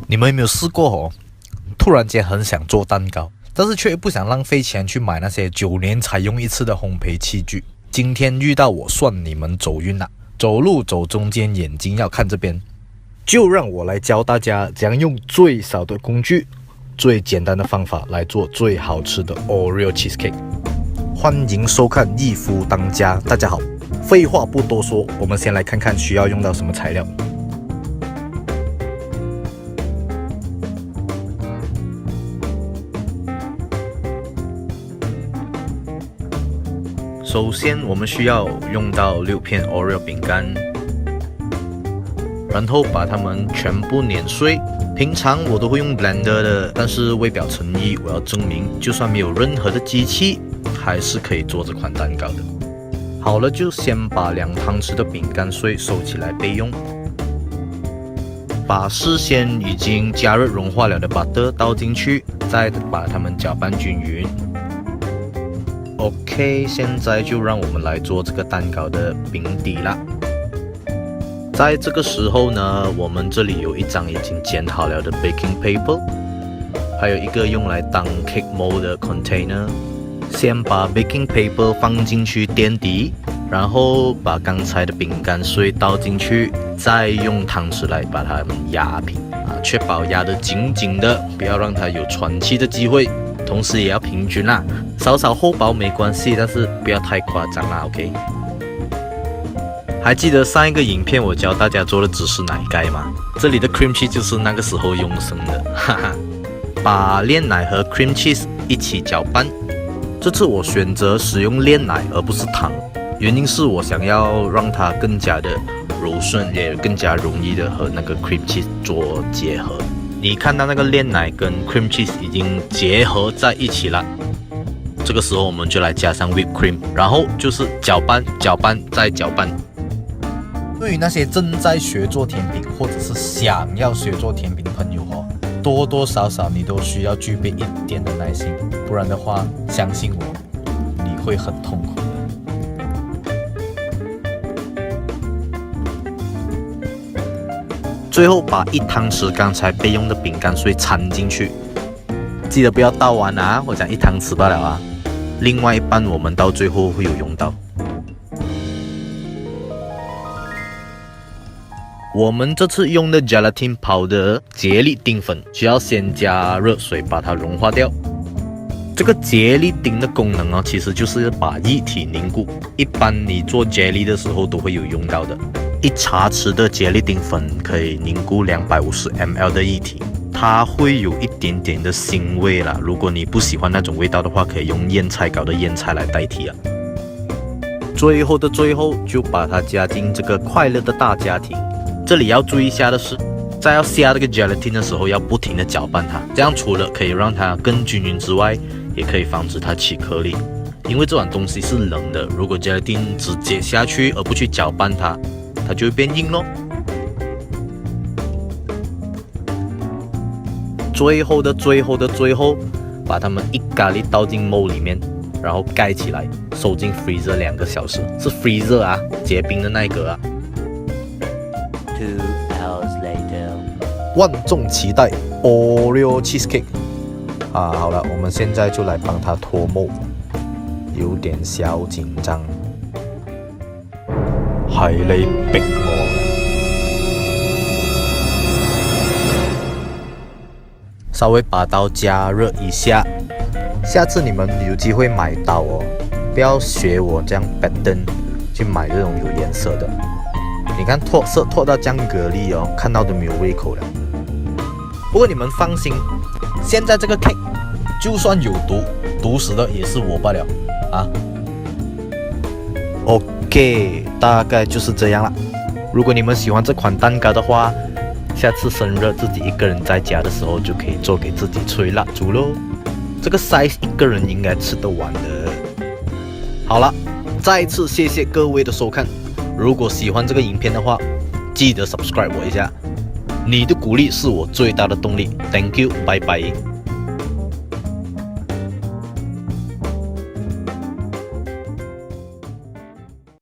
你们有没有试过突然间很想做蛋糕，但是却不想浪费钱去买那些9年才用一次的烘焙器具？今天遇到我，算你们走运了。走路走中间，眼睛要看这边。就让我来教大家怎样用最少的工具、最简单的方法来做最好吃的 Oreo cheesecake。欢迎收看一夫当家，大家好。废话不多说，我们先来看看需要用到什么材料。首先，我们需要用到6片 Oreo 饼干，然后把它们全部碾碎。平常我都会用 blender 的，但是为表诚意，我要证明，就算没有任何的机器，还是可以做这款蛋糕的。好了，就先把2汤匙的饼干碎收起来备用。把事先已经加热融化了的 butter 倒进去，再把它们搅拌均匀。OK， 现在就让我们来做这个蛋糕的饼底啦。在这个时候呢，我们这里有一张已经剪好了的 baking paper， 还有一个用来当 cake mold 的 container。先把 baking paper 放进去垫底，然后把刚才的饼干碎倒进去，再用汤匙来把它们压平确保压得紧紧的，不要让它有喘气的机会。同时也要平均啦，少少厚薄没关系，但是不要太夸张啦 ，OK？ 还记得上一个影片我教大家做的芝士奶盖吗？这里的 cream cheese 就是那个时候用生的，哈哈。把炼奶和 cream cheese 一起搅拌。这次我选择使用炼奶而不是糖，原因是我想要让它更加的柔顺，也更加容易的和那个 cream cheese 做结合。你看到那个炼奶跟 cream cheese 已经结合在一起了，这个时候我们就来加上 whipped cream， 然后就是搅拌、搅拌再搅拌。对于那些正在学做甜品或者是想要学做甜品的朋友多多少少你都需要具备一点的耐心，不然的话，相信我，你会很痛苦的。最后把1汤匙刚才备用的饼干碎掺进去，记得不要倒完啊！我讲1汤匙罢了啊。另外一半我们到最后会有用到。我们这次用的 gelatin powder 杰利丁粉，需要先加热水把它融化掉。这个杰利丁的功能其实就是把液体凝固，一般你做 jelly 的时候都会有用到的。1茶匙的杰利丁粉可以凝固250 ml 的液体，它会有一点点的腥味啦。如果你不喜欢那种味道的话，可以用腌菜膏的腌菜来代替啊。最后的最后，就把它加进这个快乐的大家庭。这里要注意一下的是，在要下这个 gelatin 的时候，要不停的搅拌它，这样除了可以让它更均匀之外，也可以防止它起颗粒。因为这碗东西是冷的，如果 gelatin 直接下去而不去搅拌它，它就会变硬咯。最后的最后的最后，把它们一咖喱倒进 mold 里面，然后盖起来，收进 freezer 2个小时，是 freezer 啊，结冰的那一个啊。2 hours later， 万众期待 Oreo cheesecake 好了，我们现在就来帮它脱模，有点小紧张。係你逼我。稍微把刀加热一下，下次你们有机会买刀不要学我这样笨登去买这种有颜色的。你看脱色脱到这样蛤蜊看到都没有胃口了。不过你们放心，现在这个 cake 就算有毒，毒死的也是我罢了啊。OK， 大概就是这样了。如果你们喜欢这款蛋糕的话，下次生日自己一个人在家的时候就可以做给自己吹蜡烛咯。这个 size 一个人应该吃得完的。好了，再一次谢谢各位的收看。如果喜欢这个影片的话，记得 subscribe 我一下，你的鼓励是我最大的动力。Thank you， 拜拜。